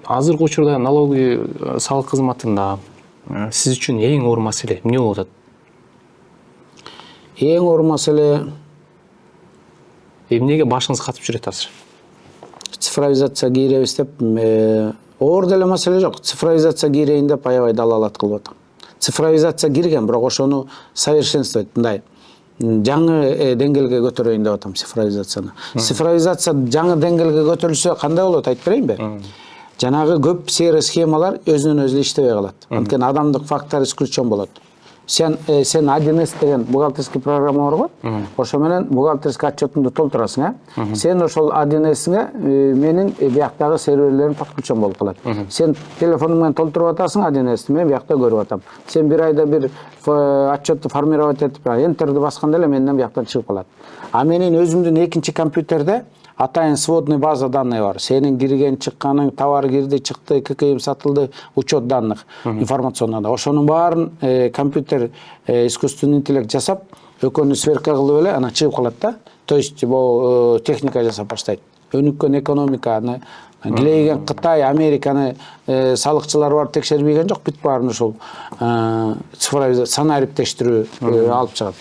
азыркы учурда налоговый салык кызматында сиз үчүн эң оор маселе эмне болуп атат? Эң оор маселе эмнеге башыңыз катып жүрөт азыр? Цифровизация кийребиз деп, оор деле маселе жок. Цифровизация кийрейин деп аябай далалат кылып атам. Цифровизация кирген, бирок ошону совершенствовать, мындай жаңы деңгээлге көтөрөйүн деп атам цифровизацияны. Цифровизация жаңы деңгээлге көтөрүлсө кандай болот айтып берейинби? Жанагы көп серый схемалар өзүнөн өзү иштебей калат. Анткени адамдык фактор исключен болот. Сен 1С деген бухгалтерский программа бар го? Ошо менен бухгалтерский отчетунду толтурасың, Сен ошол 1С'иңе менин бияктагы серверлерим подключен болуп калат. Сен телефону менен толтуруп атасың 1С'ти, мен биякта көрүп атам. Сен бир айда бир отчетту формировать этип, энтерди басканда эле менден бияктан чыгып калат. А менин өзүмдүн экинчи компьютерде атайын сводный база данных бар. Сенин кирген, чыкканың, товар кирди, чыкты, ККМ сатылды, учет данных, информационный. Ошонун баарын компьютер искусственный интеллект жасап, экөөнү сверка кылып эле анан чыгып калат да. То есть бул техника жасап баштайт. Өнүккөн экономиканы, дилеген Кытай, Американы салыкчылар барып текшербеген жок, бүт баарын ушул цифровизация, санариптештирүү алып чыгат.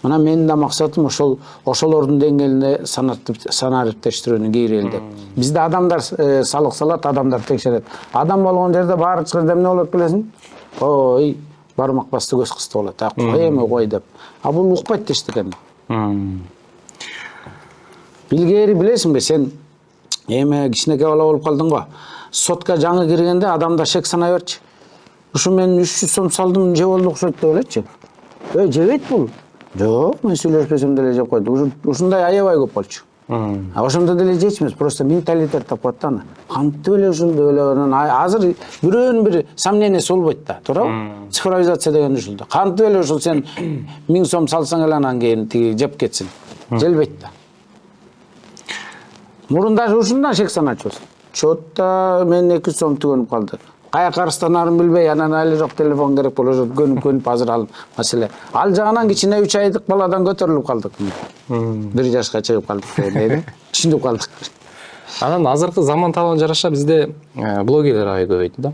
Мына менин да максатым ошолордун деңгээлине санариптештирүүнү кийрейли деп. Бизде адамдар салык салат, адамдар текшерет. Адам болгон жерде баары чыгып эмне болот билесиң? Ой, бармак басты көз кысты болот. Кой деп. А бул укпайт эчтекени. Билгери билесиңби, сен кичинекей бала болуп калдың го. Сотка жаңы киргенде адамдар шек санай берчи. Ушу мен 300 сом салдым, же болду окшойт деп элечи. Жебейт бул. Жок, мен сүйлөшпөсөм деле жеп койду. Ушундай аябай көп болчу. А ошондо деле жечмес, просто менталитет тапат да аны. Кантип эле ушундай эле азыр бирөөнүн бир сомнениясы болбойт да, туурабы? Цифровизация деген ушул. Кантип эле ушул сен 1000 сом салсаң эле анан кийин тиги жеп кетсин. Желбейт да. Мурунда ушундан шек саначыбыз. Чотта мен 200 сом түгөнүп калды. Каяка арыстанарын билбей, анан али жок телефон керек болуп, көнүп азыр ал маселе. Ал жагынан кичине 3 айдык баладан көтөрүлүп калдык. 1 жашка чыгып калдык дейби. Түшүнүп калдык. Анан азыркы заман талабына жараша бизде блогерлер аябай көбөйдү да.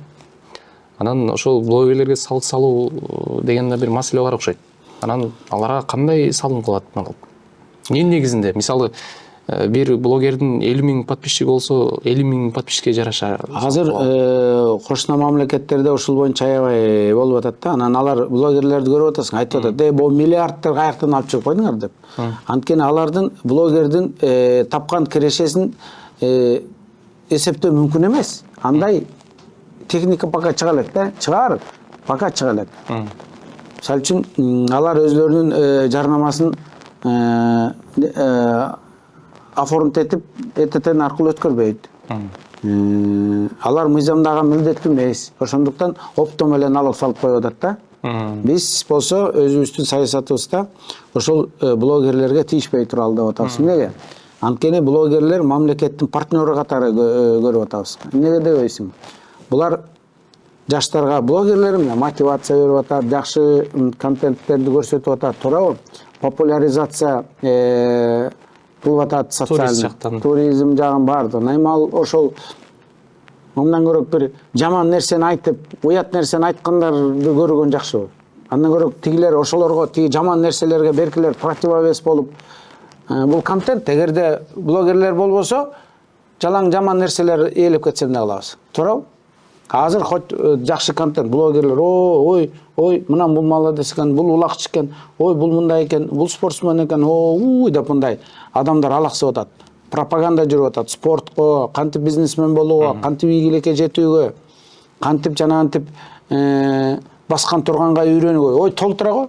Анан ошол блогерлерге салык салуу деген бир маселе бар окшойт. Анан аларга кандай салым кылат? Эмне негизинде? Мисалы, бир блогердин 50.000 подписчиги болсо, 50.000 подписчикке жараша. Азыр кошуна мамлекеттерде ушул боюнча аябай болуп атат да. Анан алар блогерлерди көрүп атасың, айтып атат, бул миллиардтар каяктан алып чыгып койдуңар деп. Анткени алардын блогердин тапкан кирешесин эсептөө мүмкүн эмес. Андай техника пока чыга элек да, чыгар, пока чыга элек. Мисалы үчүн алар өзлөрүнүн жарнамасын оформить этип, ЭТТ аркылуу өткөрбөйт. Алар мыйзамдагы милдеттүү эмес. Ошондуктан оптом эле налог салып коюп атат да. Биз болсо өзүбүздүн саясатыбызда ошол блогерлерге тийишпей туралы деп атабыз. Эмнеге? Анткени блогерлер мамлекеттин партнеру катары көрүп атабыз. Эмнеге дебейсиң? Булар жаштарга блогерлер мотивация берип атат, жакшы контенттерди көрсөтүп атат, туурабы? Популяризация кылып атат, социалдык туризм жагын баардыгын. Эми ошол мындан көрөк бир жаман нерсени айтып, уят нерсени айткандарды көргөн жакшы. Андан көрөк тигилер ошолорго, тиги жаман нерселерге беркилер противовес болуп, бул контент эгерде блогерлер болбосо, жалаң жаман нерселер ээлеп кетсе эмне кылабыз? Туурабы? Азыр хоть жакшы контент, блогерлер, ой, мына бул молодец экен, бул улакчы экен, ой, бул мындай экен, бул спортсмен экен, деп мындай адамдар алаксып атат. Пропаганда жүрүп атат. Спортко, кантип бизнесмен болууга, кантип ийгиликке жетүүгө, кантип жанагынтип баскан турганга үйрөнүүгө, ой, толтура го.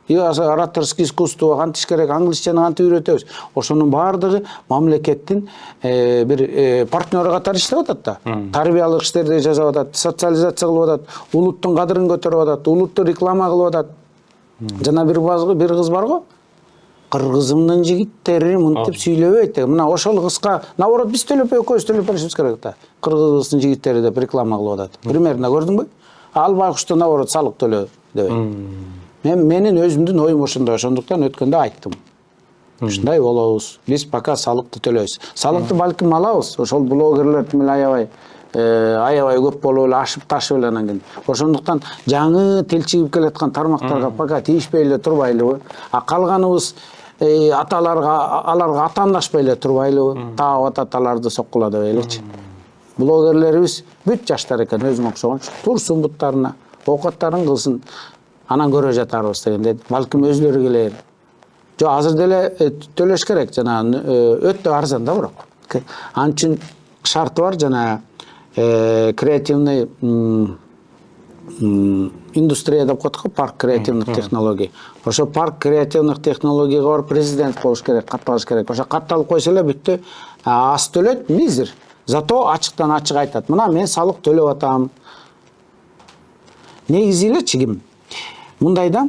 Ораторский искусство кантиш керек, англисчаны кантип үйрөтөбүз. Ошонун баардыгы мамлекеттин бир партнеры катары иштеп атат да. Тарбиялык иштерди жасап атат, социализация кылып атат, улуттун кадырын көтөрүп атат, улутту реклама кылып атат. Жана бир кыз бар го. Кыргызымдын жигиттери мынтип сүйлөбөйт деген. Мына ошол кызга, наоборот, биз төлөп экөөбүз төлөп беришибиз керек да. Кыргыздын жигиттери деп реклама кылып атат. Примерно көрдүңбү? Ал байкушту наоборот салык төлө дебейт. Менин өзүмдүн оюм ошондой, ошондуктан өткөндө айттым. Ушундай болобуз. Биз пока салыкты төлөйбүз. Салыкты балким алабыз. Ошол блогерлер менен аябай көп болуп эле ашып ташып эле анан кийин. Ошондуктан жаңы тил чыгып келаткан тармактарга пока тийишпей эле турбайлыбы? А калганыбыз аларга атаандашпай эле турбайлыбы? Таап атат аларды соккула деп элечи. Блогерлерибиз бүт жаштар экен, өзүң окшогон. Турсун буттарына, оокаттарын кылсын. Анан көрө жатарбыз дегенде, балким өзлөрү келер. Азыр деле төлөш керек, жана өтө арзан да бирок. Анын үчүн шарты бар, жана креативный индустрия деп коет го, парк креативных технологий. Ошо парк креативных технологияга барып президент болуш керек, катталыш керек. Ошо катталып койсо эле бүттү. Аз төлөйт, мизер. Зато ачыктан ачык айтат. Мына мен салык төлөп атам. Негизи элечи ким? Мындайда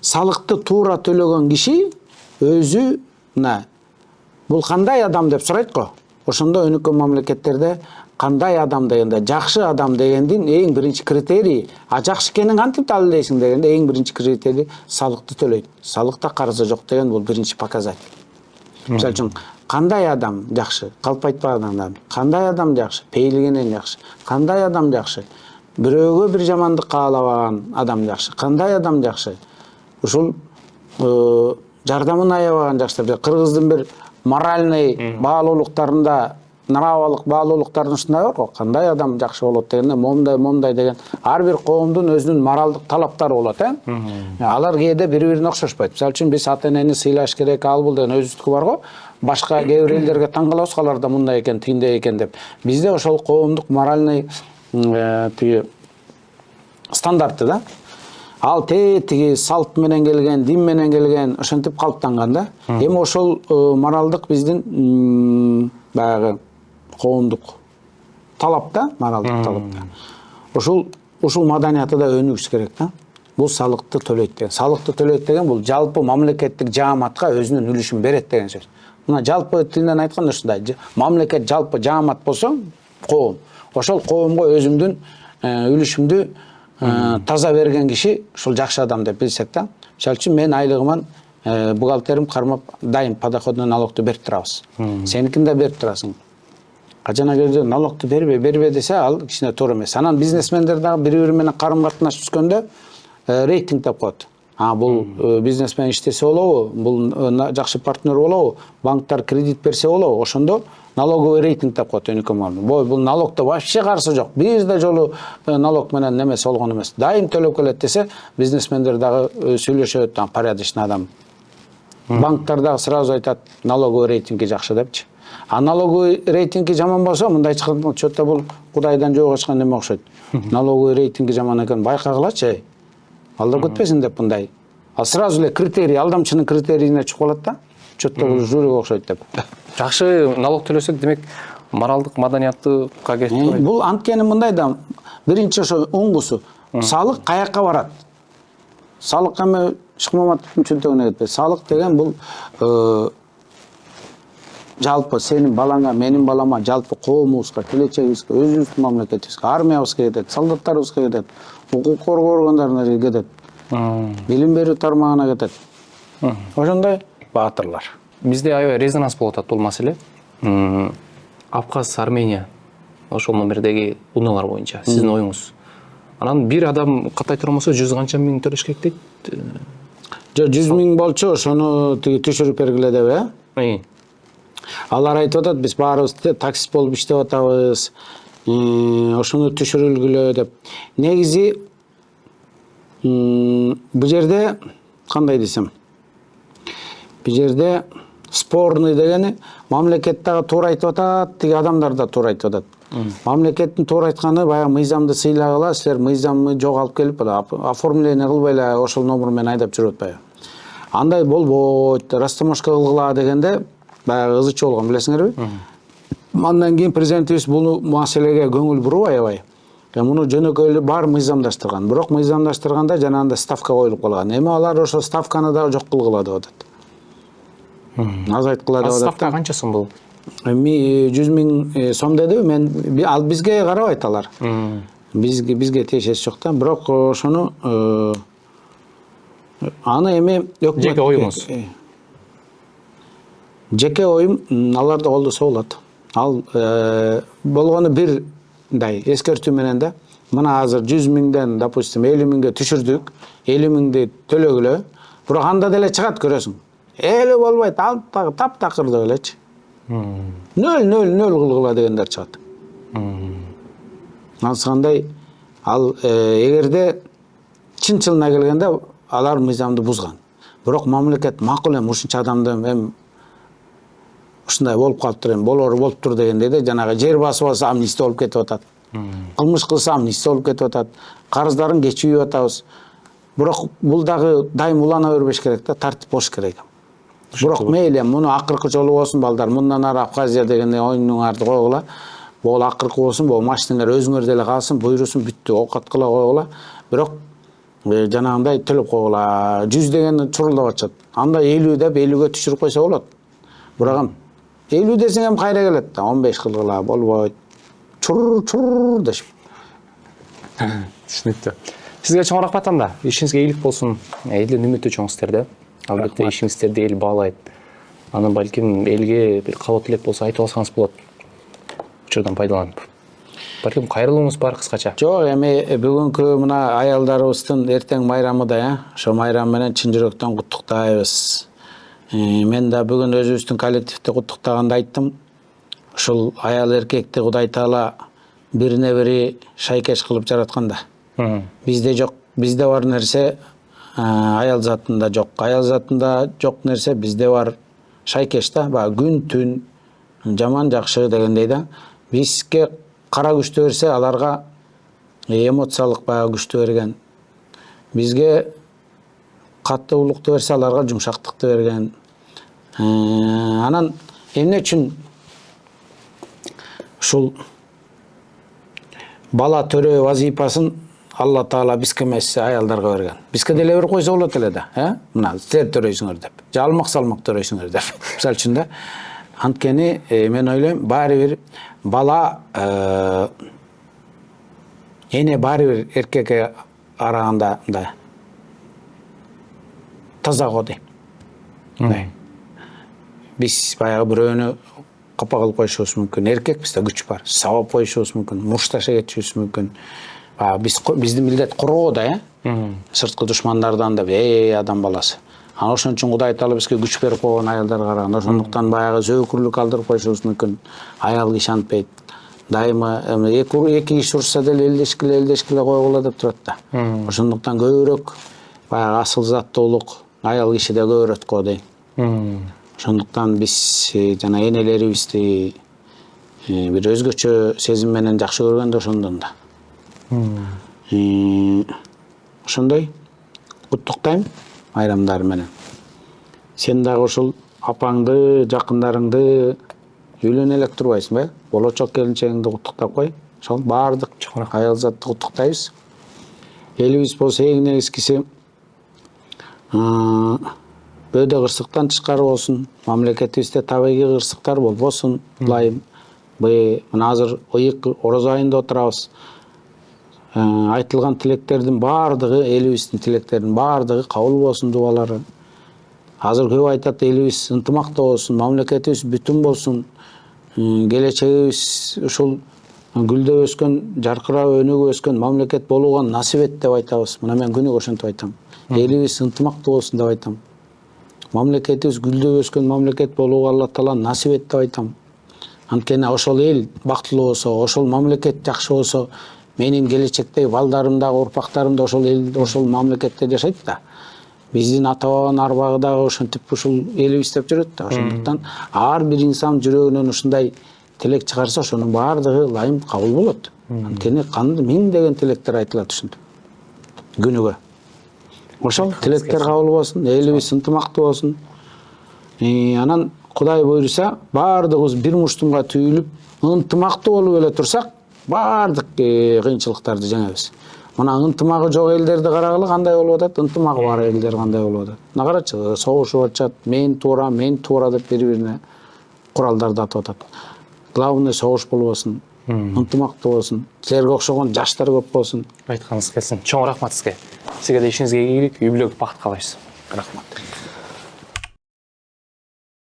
салыкты туура төлөгөн киши өзү бул кандай адам деп сурайт го. Ошондо өнүккөн мамлекеттерде кандай адам дегенде, жакшы адам дегендин эң биринчи критерийи, жакшы экенин кантип далилдейсиң дегенде эң биринчи критерий салыкты төлөйт. Салыкта карызы жок деген бул биринчи показатель. Мисалы үчүн кандай адам жакшы, калп айтпаган адам, кандай адам жакшы, пейлигенен жакшы, кандай адам жакшы, бирөөгө бир жамандык каалабаган адам жакшы, кандай адам жакшы. Ушул жардамын аябаган жакшы. Кыргыздын бир моральный баалуулуктарында, нравалык баалуулуктардын ушундай бар го. Кандай адам жакшы болот дегенде, момдай деген ар бир коомдун өзүнүн моралдык талаптары болот, Алар кээде бири-бирине окшошпойт. Мисалы үчүн биз ата-энени сыйлаш керек, ал бул деген өзүбүздүкү бар го. Башка кээ бир элдерге таң калабыз, алар да мындай экен, тигиндей экен деп. Бизде ошол коомдук моральный стандарты да. Ал тиги салт менен келген, дин менен келген, ошентип калыптанган да. Эми ошол моралдык биздин баягы коомдук талап да, моралдык талап да. Ушул маданиятты да өнүгүш керек да. Бул салыкты төлөйт деген. Салыкты төлөйт деген бул жалпы мамлекеттик жааматка өзүнүн үлүшүн берет деген сөз. Мына жалпы тилинен айтканда ушундай. Мамлекет жалпы жаамат болсо, коом. Ошол коомго өзүмдүн үлүшүмдү таза берген киши ушул жакшы адам деп билсек да. Мисалы үчүн мен айлыгыман бухгалтерим кармап дайым подоходный налогду берип турабыз. Сеникин да берип турасың. Жана кезде налогду бербе десе, ал кичине туура эмес. Анан бизнесмендер дагы бири-бири менен карым-катнаш түзгөндө рейтинг деп коет. Бул бизнесмен иштесе болобу, бул жакшы партнер болобу, банктар кредит берсе болобу, ошондо налоговый рейтинг деп коет өнүккөн. Бул налогто вообще каршы жок. Бир да жолу налог менен немесе болгон эмес. Дайым төлөп келет десе, бизнесмендер дагы сүйлөшөт, порядочный адам. Банктар дагы сразу айтат, налоговый рейтинги жакшы депчи. Налоговый рейтинги жаман болсо, мындай чыккан чөтө бул Кудайдан жөө ачкан неме окшойт. Налоговый рейтинги жаман экен, байкагылачы. Алдап кетпесин деп мындай. Сразу эле критерий, алдамчынын критерийине чыгып калат да. Чөтө бул жюриге окшойт деп. Жакшы налог төлөсөк, демек моралдык маданиятты кетпейт. Бул анткени мындай да, биринчи ошо оңгусу. Салык каякка барат? Салык эми Шыкмаматовдун чөнтөгүнө кетпейт. Салык деген бул жалпы сенин балаңа, менин балама, жалпы коомубузга, келечегибизге, өзүбүздүн мамлекетибизге, армиябызга кетет, солдаттарыбызга кетет, укук коргоо органдарына кетет, билим берүү тармагына кетет. Ошондой баатырлар. Бизде аябай резонанс болуп атат бул маселе. Абхаз, Армения, ошол номердеги унаалар боюнча сиздин оюңуз. Анан бир адам каттай турмаса 100 канча миң төлөш керек дейт. 100 миң болчу, ошону түшүрүп бергиле деп, Алар айтып атат, биз баарыбыз таксист болуп иштеп атабыз. Ошону түшүрүлгүлө деп. Негизи бул жерде кандай десем? Бул жерде спорный дегени мамлекет дагы туура айтып атат, тиги адамдар да туура айтып атат. Мамлекеттин туура айтканы баягы мыйзамды сыйлагыла, силер мыйзамды жок алып келип, оформление кылбай эле ошол номер менен айдап жүрүп атпайбы. Андай болбойт, растаможка кылгыла дегенде баягы ызы чуу болгон, билесиңерби? Андан кийин президентибиз бул маселеге көңүл буруп аябай. Муну жөнөкөй бар мыйзамдаштырган. Бирок мыйзамдаштырганда жанагындай ставка коюлуп калган. Эми алар ошо ставканы да жок кылгыла деп атат. Азайткыла деп атат. Ставка канча сом бул? 100 000 сом деди. Мен ал бизге карабайт алар. Бизге тиешеси жок да. Бирок ошону аны эми өкмөт жеке оюңуз. Жеке оюм аларды колдосо болот. Ал болгону бирдай эскертүү менен да. Мына азыр 100 000ден, допустим, 50 000ге түшүрдүк. 50 000ди төлөгүлө. Бирок анда деле чыгат, көрөсүң. Эле болбойт, ал таптакыр деп элечи. 0 кылгыла дегендер чыгат. Анысыкандай ал эгерде чын-чынына келгенде алар мыйзамды бузган. Бирок мамлекет макул эми ушунча адамды эми ушундай болуп калыптыр, эми болуптур дегендей да, жанагы жер басып алса амнистия болуп кетип атат. Кылмыш кылса амнистия болуп кетип атат. Карыздарын кечирип атабыз. Бирок бул дагы дайым улана бербеш керек да, тартип болуш керек. Бирок мейли, муну акыркы жолу болсун балдар, мындан ары Абхазия дегенде оюнуңарды койгула. Бул акыркы болсун, бул машиналар өзүңөр деле калсын, буйрусун, бүттү, окат кыла койгула. Бирок жанагындай төлөп койгула. 100 деген чурулдап атышат. Анда 50 деп 50ге түшүрүп койсо болот. Бирок 50 десең эми кайра келет да, 15 кылгыла, болбойт. Чур дешип. Түшүнүктүү. Сизге чоң рахмат анда. Ишиңизге ийгилик болсун. Элден үмүттүү сиздерде. Албетте ишиңиздерди эл баалайт. Аны балким элге бир кабыл тилек болсо айтып алсаңыз болот. Учурдан пайдаланып. Балким кайрылууңуз бар кыскача. Жок, эми бүгүнкү мына аялдарыбыздын эртең майрамы да, ошо майрам менен чын жүрөктөн куттуктайбыз. Мен да бүгүн өзүбүздүн коллективди куттуктаганда айттым. Ушул аял эркекти Кудай Таала бирине бири шайкеш кылып жаратканда. Бизде жок, бизде бар нерсе аял затында жок. Аял затында жок нерсе бизде бар шайкеш да, баягы күн түн, жаман жакшы дегендей да. Бизге кара күчтү берсе, аларга эмоциялык баягы күчтү берген. Бизге каттуулукту берсе, аларга жумшактыкты берген. Анан эмне үчүн ушул бала төрөө вазифасын Алла Таала бизге эмес аялдарга берген. Бизге деле берип койсо болот эле да, мына силер төрөйсүңөр деп. Жалмак салмак төрөйсүңөр деп. Мисалы үчүн да. Анткени мен ойлойм, баары бир бала эне баары бир эркекке араганда мындай таза го дейм. Биз баягы бирөөнү капа кылып коюшубуз мүмкүн. Эркек бизде күч бар. Сабап коюшубуз мүмкүн. Мушташа кетишибиз мүмкүн. Биздин милдет короо да, сырткы душмандардан деп, адам баласы. Ана ошон үчүн Кудай Таала бизге күч берип койгон аялдарга караганда, ошондуктан баягы зөөкүрлүк алдырып коюшубуз мүмкүн. Аял киши антпайт. Дайыма эки киши урушса деле элдешкиле койгула деп турат да. Ошондуктан көбүрөөк баягы асыл заттуулук аял кишиде көбүрөт го дейм. Ошондуктан биз жана энелерибизди бир өзгөчө сезим менен жакшы көргөн да ошондон да. Ошондой куттуктайм майрамдары менен. Сен дагы ошол апаңды, жакындарыңды үйлөнө элек турбайсың ба? Болочок келинчегиңди куттуктап кой. Ошол баардык аял затты куттуктайбыз. Элибиз болсо эң негизгиси бөөдө кырсыктан тышкары болсун, мамлекетибизде табигый кырсыктар болбосун. Булайым мына азыр ыйык орозо айында отурабыз. Айтылган тилектердин баардыгы, элибиздин тилектеринин баардыгы кабыл болсун, дубалары. Азыр көп айтат, элибиз ынтымактуу болсун, мамлекетибиз бүтүн болсун, келечегибиз ушул гүлдөп өскөн, жаркырап өнүгүп өскөн мамлекет болууга насип эт деп айтабыз. Мына мен күнүгө ошентип айтам. Элибиз ынтымактуу болсун деп айтам. мамлекетибиз гүлдөп өскөн мамлекет болууга Алла таала насип эт деп айтам. Анткени ошол эл бактылуу болсо, ошол мамлекет жакшы болсо, менин келечектеги балдарым дагы, урпактарым да ошол эл, ошол мамлекетте жашайт да. Биздин ата бабанын арбагы дагы ошентип ушул элибиз деп жүрөт да. Ошондуктан ар бир инсан жүрөгүнөн ушундай тилек чыгарса, ошонун баардыгы ылайым кабыл болот. Анткени миңдеген тилектер айтылат ушинтип күнүгө. Ошол тилектер кабыл болсун, элибиз ынтымактуу болсун. Анан Кудай буйруса, баардыгыбыз бир муштумга түйүлүп, ынтымактуу болуп эле турсак, баардык кыйынчылыктарды жеңебиз. Мына ынтымагы жок элдерди карагыла, кандай болуп атат, ынтымагы бар элдер кандай болуп атат. Мына карачы, согушуп атышат, мен туура деп бири-бирине куралдарды атып атат. Главный согуш болбосун, ынтымактуу болсун, силерге окшогон жаштар көп болсун. Айтканыңыз келсин. Чоң рахмат сизге. Сизге де ишиңизге ийгилик, үй бүлөлүк бакыт каалайбыз. Рахмат.